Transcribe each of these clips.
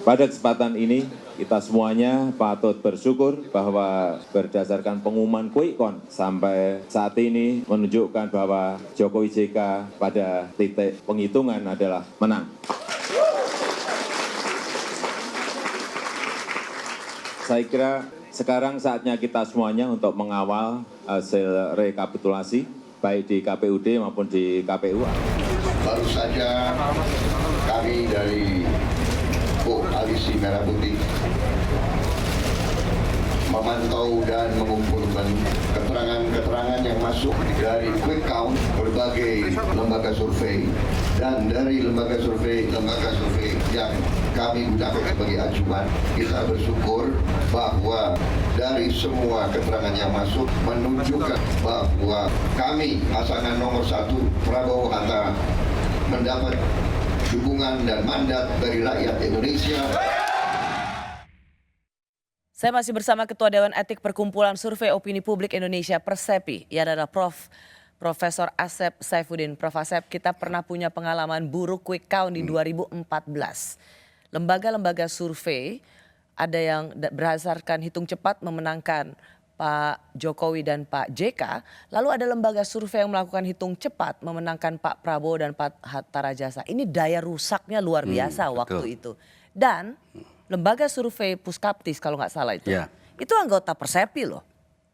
Pada kesempatan ini, kita semuanya patut bersyukur bahwa berdasarkan pengumuman Quick Count sampai saat ini menunjukkan bahwa Jokowi JK pada titik penghitungan adalah menang. Saya kira sekarang saatnya kita semuanya untuk mengawal hasil rekapitulasi, baik di KPUD maupun di KPU. Baru saja kami dari Koalisi Merah Putih memantau dan mengumpulkan keterangan-keterangan yang masuk dari quick count berbagai lembaga survei dan dari lembaga survei yang kami gunakan sebagai acuan. Kita bersyukur bahwa dari semua keterangan yang masuk menunjukkan bahwa kami pasangan nomor 1 Prabowo Hatta mendapat dukungan dan mandat dari rakyat Indonesia. Saya masih bersama Ketua Dewan Etik Perkumpulan Survei Opini Publik Indonesia Persepi. Ia adalah Profesor Asep Saifuddin. Prof Asep, kita pernah punya pengalaman buruk quick count di 2014. Lembaga-lembaga survei ada yang berdasarkan hitung cepat memenangkan Pak Jokowi dan Pak JK, lalu ada lembaga survei yang melakukan hitung cepat memenangkan Pak Prabowo dan Pak Hatta Rajasa. Ini daya rusaknya luar biasa waktu itu. Dan lembaga survei Puskaptis kalau nggak salah itu anggota Persepi loh.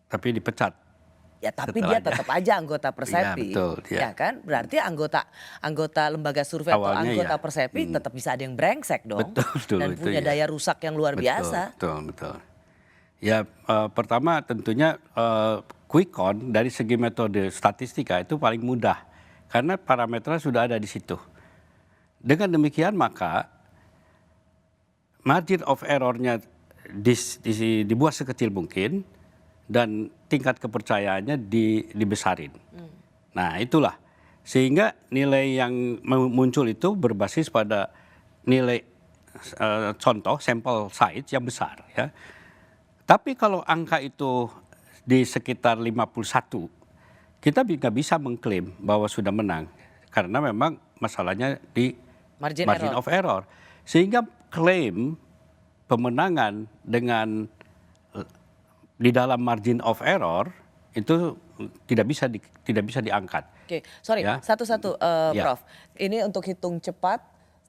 Tapi dipecat. Ya tapi dia tetap aja anggota Persepi. Ya, betul, ya kan? Berarti anggota lembaga survei awalnya atau anggota Persepi tetap bisa ada yang brengsek dong. Betul, dan punya daya rusak yang luar biasa. Betul. Ya pertama tentunya quick count dari segi metode statistika itu paling mudah. Karena parameternya sudah ada di situ. Dengan demikian maka margin of error-nya dibuat sekecil mungkin dan tingkat kepercayaannya dibesarin. Nah itulah sehingga nilai yang muncul itu berbasis pada nilai contoh sampel size yang besar ya. Tapi kalau angka itu di sekitar 51, kita nggak bisa mengklaim bahwa sudah menang karena memang masalahnya di margin of error. Sehingga klaim pemenangan dengan di dalam margin of error itu tidak bisa diangkat. Oke, sorry, satu-satu Prof. Ini untuk hitung cepat,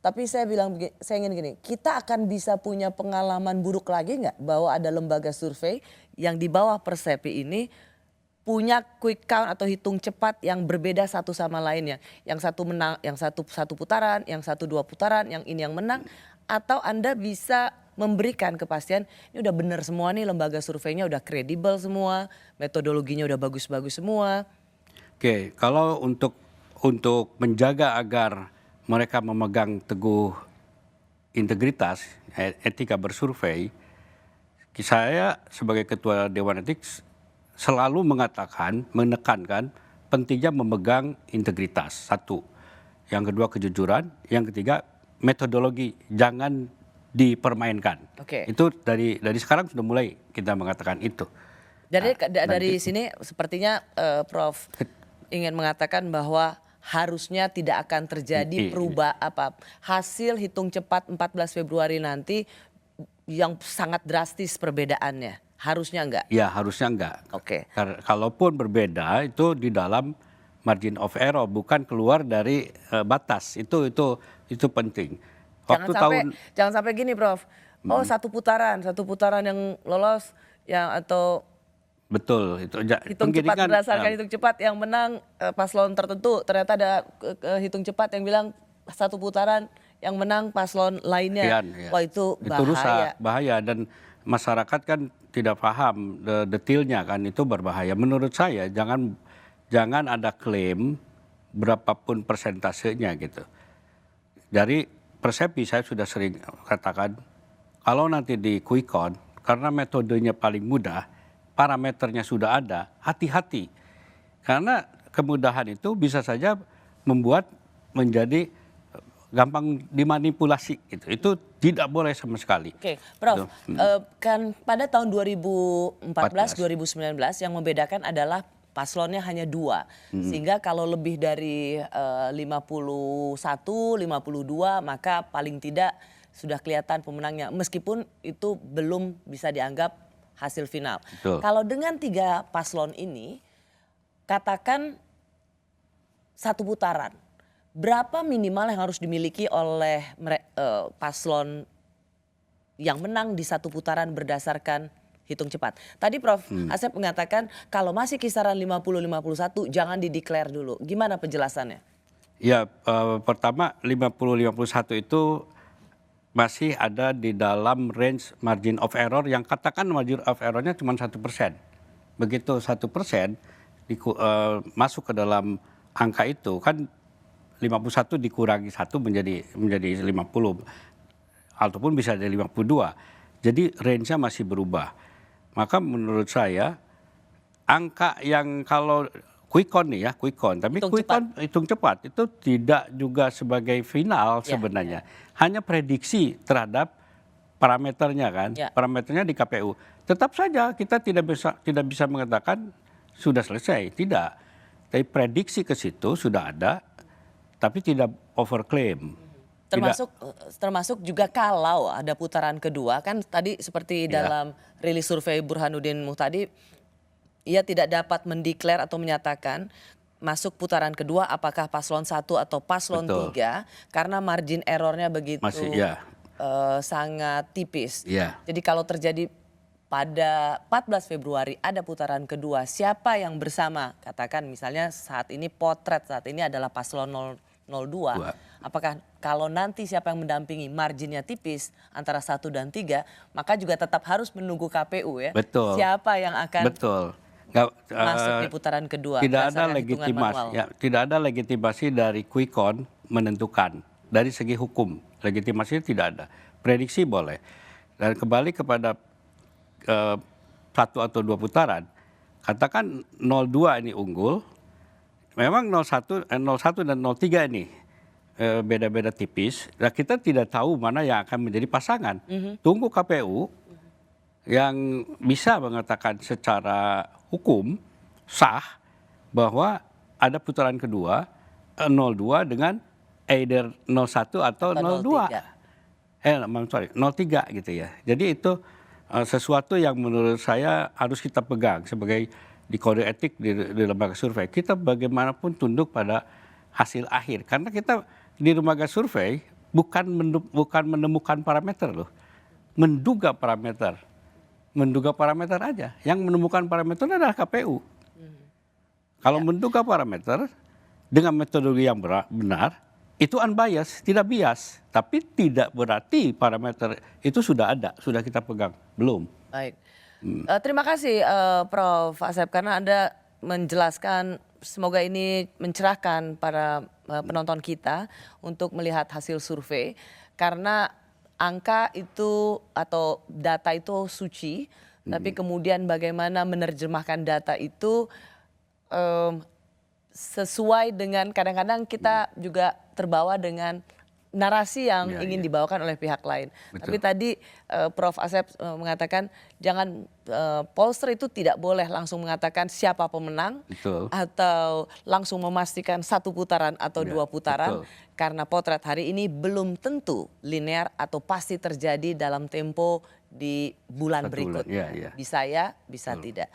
tapi saya ingin gini, kita akan bisa punya pengalaman buruk lagi nggak bahwa ada lembaga survei yang di bawah Persepi ini punya quick count atau hitung cepat yang berbeda satu sama lainnya. Yang satu menang, yang satu putaran, yang satu 2 putaran, yang ini yang menang. Atau Anda bisa memberikan kepastian ini udah benar semua nih, lembaga surveinya udah kredibel semua, metodologinya udah bagus-bagus semua. Oke, kalau untuk menjaga agar mereka memegang teguh integritas, etika bersurvei, saya sebagai Ketua Dewan Etik selalu menekankan pentingnya memegang integritas, satu. Yang kedua kejujuran, yang ketiga metodologi, jangan dipermainkan. Itu dari sekarang sudah mulai kita mengatakan itu. Jadi dari sini sepertinya Prof ingin mengatakan bahwa harusnya tidak akan terjadi hasil hitung cepat 14 Februari nanti yang sangat drastis perbedaannya. Harusnya enggak? Ya harusnya enggak. Oke. Kalaupun berbeda itu di dalam margin of error, bukan keluar dari batas. Itu penting. Jangan sampai gini Prof. Oh satu putaran yang lolos atau betul itu hitung cepat berdasarkan hitung cepat yang menang paslon tertentu, ternyata ada hitung cepat yang bilang satu putaran yang menang paslon lainnya. Wah itu bahaya. Bahaya dan masyarakat kan tidak paham detailnya kan, itu berbahaya. Menurut saya jangan ada klaim berapapun persentasenya gitu. Dari Persepi saya sudah sering katakan kalau nanti di quick count karena metodenya paling mudah, parameternya sudah ada, hati-hati. Karena kemudahan itu bisa saja membuat menjadi gampang dimanipulasi gitu. Itu tidak boleh sama sekali. Oke, Prof. Kan pada tahun 2014, 2019 yang membedakan adalah paslonnya hanya 2. Sehingga kalau lebih dari 51, 52 maka paling tidak sudah kelihatan pemenangnya meskipun itu belum bisa dianggap hasil final. Betul. Kalau dengan 3 paslon ini katakan 1 putaran, berapa minimal yang harus dimiliki oleh paslon yang menang di 1 putaran berdasarkan hitung cepat? Tadi Prof. Asep mengatakan kalau masih kisaran 50-51 jangan dideklar dulu. Gimana penjelasannya? Ya, pertama 50-51 itu masih ada di dalam range margin of error yang katakan margin of errornya cuma 1%. Begitu 1% masuk ke dalam angka itu kan 51 dikurangi 1 menjadi 50 ataupun bisa jadi 52. Jadi range-nya masih berubah. Maka menurut saya angka yang kalau quick count nih ya, quick count. Tapi hitung cepat itu tidak juga sebagai final sebenarnya. Hanya prediksi terhadap parameternya kan. Parameternya di KPU. Tetap saja kita tidak bisa mengatakan sudah selesai, tidak. Tapi prediksi ke situ sudah ada, tapi tidak overclaim. Termasuk juga kalau ada putaran kedua kan tadi seperti dalam rilis survei Burhanuddin Muhtadi, ia tidak dapat mendeklar atau menyatakan masuk putaran kedua apakah paslon 1 atau paslon 3 karena margin errornya begitu sangat tipis. Jadi kalau terjadi pada 14 Februari ada putaran kedua, siapa yang bersama? Katakan misalnya saat ini potret saat ini adalah paslon 02. Apakah kalau nanti siapa yang mendampingi marginnya tipis antara 1 dan 3, maka juga tetap harus menunggu KPU ya. Betul. Siapa yang akan masuk di putaran kedua? Tidak ada legitimasi, tidak ada legitimasi dari quick count menentukan dari segi hukum. Legitimasi tidak ada. Prediksi boleh. Dan kembali kepada 1 atau 2 putaran, katakan 02 ini unggul, memang 01 dan 03 ini beda-beda tipis. Nah, kita tidak tahu mana yang akan menjadi pasangan. Tunggu KPU yang bisa mengatakan secara hukum sah bahwa ada putaran kedua 02 dengan either 01 atau 02. 03 gitu ya. Jadi itu sesuatu yang menurut saya harus kita pegang sebagai di kode etik di lembaga survei. Kita bagaimanapun tunduk pada hasil akhir. Karena kita di lembaga survei bukan menemukan parameter loh. Menduga parameter. Menduga parameter aja. Yang menemukan parameter adalah KPU. Kalau menduga parameter dengan metodologi yang benar, itu unbiased, tidak bias. Tapi tidak berarti parameter itu sudah ada, sudah kita pegang. Belum. Baik. Terima kasih Prof. Asep karena Anda menjelaskan, semoga ini mencerahkan para penonton kita untuk melihat hasil survei. Karena angka itu atau data itu suci, tapi kemudian bagaimana menerjemahkan data itu sesuai dengan kadang-kadang kita juga terbawa dengan narasi yang ingin dibawakan oleh pihak lain. Tapi tadi Prof. Asep mengatakan jangan pollster itu tidak boleh langsung mengatakan siapa pemenang atau langsung memastikan 1 putaran atau 2 putaran karena potret hari ini belum tentu linear atau pasti terjadi dalam tempo di bulan berikut. Bisa ya, bisa tidak.